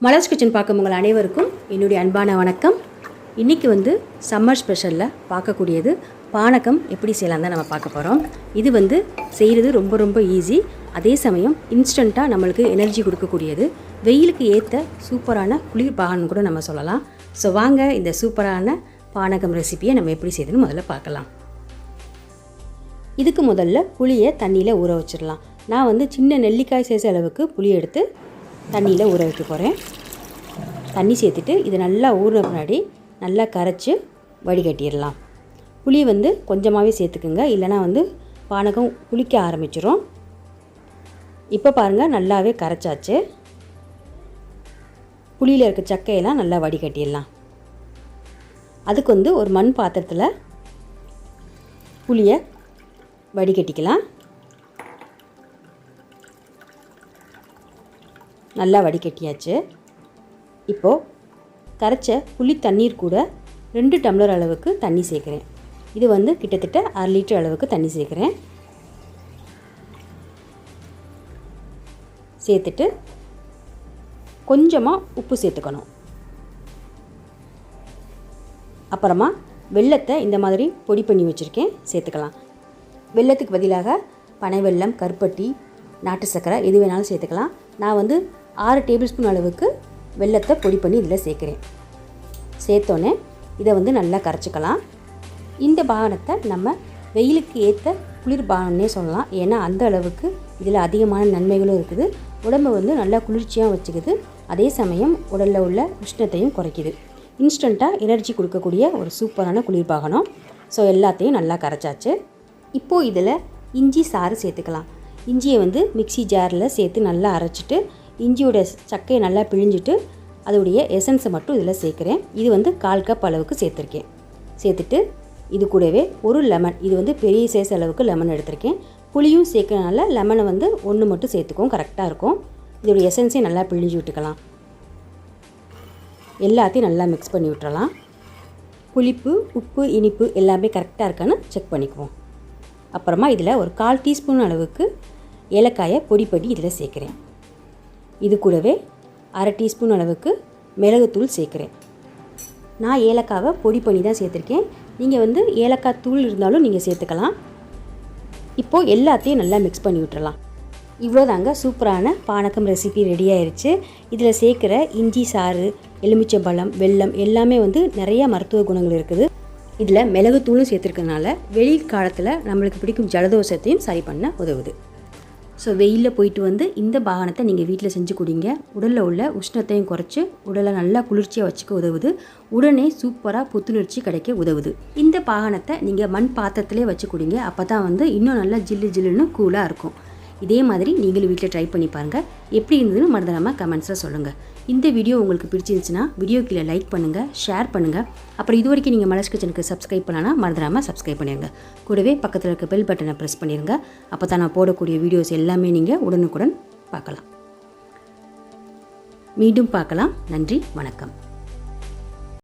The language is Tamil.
மலர்ஸ் கிச்சன் பார்க்கும் உங்கள் அனைவருக்கும் என்னுடைய அன்பான வணக்கம். இன்றைக்கி சம்மர் ஸ்பெஷலில் பார்க்கக்கூடியது பானகம் எப்படி செய்யலாம் தான் நம்ம பார்க்க போகிறோம். இது செய்கிறது ரொம்ப ரொம்ப ஈஸி, அதே சமயம் இன்ஸ்டண்ட்டாக நம்மளுக்கு எனர்ஜி கொடுக்கக்கூடியது, வெயிலுக்கு ஏற்ற சூப்பரான குளிர் பானம் கூட நம்ம சொல்லலாம். ஸோ வாங்க இந்த சூப்பரான பானகம் ரெசிபியை நம்ம எப்படி செய்யுதுன்னு முதல்ல பார்க்கலாம். இதுக்கு முதல்ல புளியை தண்ணியில் ஊற வச்சிடலாம். நான் சின்ன நெல்லிக்காய் சைஸ் அளவுக்கு புளி எடுத்து தண்ணியில் ஊற வைக்க போகிறேன். தண்ணி சேர்த்துட்டு இது நல்லா ஊறின பின்னாடி நல்லா கரைச்சி வடிகட்டிடலாம். புளி கொஞ்சமாகவே சேர்த்துக்குங்க, இல்லைனா பானகம் புளிக்க ஆரம்பிச்சிடும். இப்போ பாருங்கள், நல்லாவே கரைச்சாச்சு. புளியில் இருக்க சக்கையெல்லாம் நல்லா வடிகட்டிடலாம். அதுக்கு ஒரு மண் பாத்திரத்தில் புளியை வடிகட்டிக்கலாம். நல்லா வடிகட்டியாச்சு. இப்போது கரைச்ச புளி தண்ணீர் கூட 2 டம்ளர் அளவுக்கு தண்ணி சேர்க்குறேன். இது கிட்டத்தட்ட 1/2 லிட்டர் அளவுக்கு தண்ணி சேர்க்குறேன். சேர்த்துட்டு கொஞ்சமாக உப்பு சேர்த்துக்கணும். அப்புறமா வெல்லத்தை இந்த மாதிரி பொடி பண்ணி வச்சுருக்கேன், சேர்த்துக்கலாம். வெல்லத்துக்கு பதிலாக பனை வெல்லம், கருப்பட்டி, நாட்டு சர்க்கரை எது வேணாலும் சேர்த்துக்கலாம். நான் 6 டேபிள் ஸ்பூன் அளவுக்கு வெல்லத்தை பொடி பண்ணி இதில் சேர்க்குறேன். சேர்த்தோன்னே இதை நல்லா கரைச்சிக்கலாம். இந்த பானத்தை நம்ம வெயிலுக்கு ஏற்ற குளிர் பானம்னே சொல்லலாம். ஏன்னா அந்த அளவுக்கு இதில் அதிகமான நன்மைகளும் இருக்குது. உடம்பு நல்லா குளிர்ச்சியாக வச்சுக்குது, அதே சமயம் உடலில் உள்ள உஷ்ணத்தையும் குறைக்குது. இன்ஸ்டண்ட்டாக எனர்ஜி கொடுக்கக்கூடிய ஒரு சூப்பரான குளிர்பாகனம். ஸோ எல்லாத்தையும் நல்லா கரைச்சாச்சு. இப்போது இதில் இஞ்சி சாறு சேர்த்துக்கலாம். இஞ்சியை மிக்சி ஜாரில் சேர்த்து நல்லா அரைச்சிட்டு இஞ்சியோட சக்கையை நல்லா பிழிஞ்சிட்டு அதோடைய எசன்ஸை மட்டும் இதில் சேர்க்குறேன். இது 1/4 கப் அளவுக்கு சேர்த்துருக்கேன். சேர்த்துட்டு இது கூடவே ஒரு லெமன், இது பெரிய சைஸ் அளவுக்கு லெமன் எடுத்திருக்கேன். புளியும் சேர்க்கறனால லெமனை 1 மட்டும் சேர்த்துக்கோம், கரெக்டாக இருக்கும். இதோடைய எசன்ஸையும் நல்லா பிழிஞ்சு விட்டுக்கலாம். எல்லாத்தையும் நல்லா மிக்ஸ் பண்ணி விட்டுறலாம். புளிப்பு, உப்பு, இனிப்பு எல்லாமே கரெக்டாக இருக்கான்னு செக் பண்ணிக்குவோம். அப்புறமா இதில் ஒரு 1/4 டீஸ்பூன் அளவுக்கு ஏலக்காயை பொடி பண்ணி இதில் சேர்க்குறேன். இது கூடவே 1/2 டீஸ்பூன் அளவுக்கு மிளகுத்தூள் சேர்க்குறேன். நான் ஏலக்காவை பொடி பண்ணி தான் சேர்த்துருக்கேன். நீங்கள் ஏலக்காய் தூள் இருந்தாலும் நீங்கள் சேர்த்துக்கலாம். இப்போது எல்லாத்தையும் நல்லா மிக்ஸ் பண்ணி விட்டுறலாம். இவ்வளோதாங்க, சூப்பரான பானகம் ரெசிபி ரெடி ஆயிடுச்சு. இதில் சேர்க்குற இஞ்சி சாறு, எலுமிச்சம்பழம், வெல்லம் எல்லாமே நிறைய மருத்துவ குணங்கள் இருக்குது. இதில் மிளகுத்தூளும் சேர்த்துருக்கனால வெயில் காலத்தில் நம்மளுக்கு பிடிக்கும் ஜலதோஷத்தையும் சரி பண்ண உதவுது. ஸோ வெயிலில் போயிட்டு இந்த பானத்தை நீங்கள் வீட்டில் செஞ்சு குடிங்க. உடலில் உள்ள உஷ்ணத்தையும் குறைச்சி உடலை நல்லா குளிர்ச்சியாக வச்சுக்க உதவுது. உடனே சூப்பராக புத்துணர்ச்சி கிடைக்க உதவுது. இந்த பானத்தை நீங்கள் மண் பாத்திரத்திலே வச்சு குடிங்க. அப்போ தான் இன்னும் நல்லா ஜில்லு ஜில்லுன்னு கூலாக இருக்கும். இதே மாதிரி நீங்களும் வீட்டில் ட்ரை பண்ணி பாருங்கள். எப்படி இருந்ததுன்னு மறந்துடாமல் கமெண்ட்ஸில் சொல்லுங்கள். இந்த வீடியோ உங்களுக்கு பிடிச்சிருந்துச்சுன்னா வீடியோ கீழே லைக் பண்ணுங்கள், ஷேர் பண்ணுங்கள். அப்புறம் இது வரைக்கும் நீங்கள் மலர்ஸ் கிச்சனுக்கு சப்ஸ்கிரைப் பண்ணலாம், மறந்துடாமல் சப்ஸ்கிரைப் பண்ணிடுங்க. கூடவே பக்கத்தில் இருக்க பெல் பட்டனை ப்ரெஸ் பண்ணிடுங்க. அப்போ தான் நான் போடக்கூடிய வீடியோஸ் எல்லாமே நீங்கள் உடனுக்குடன் பார்க்கலாம். மீண்டும் பார்க்கலாம். நன்றி, வணக்கம்.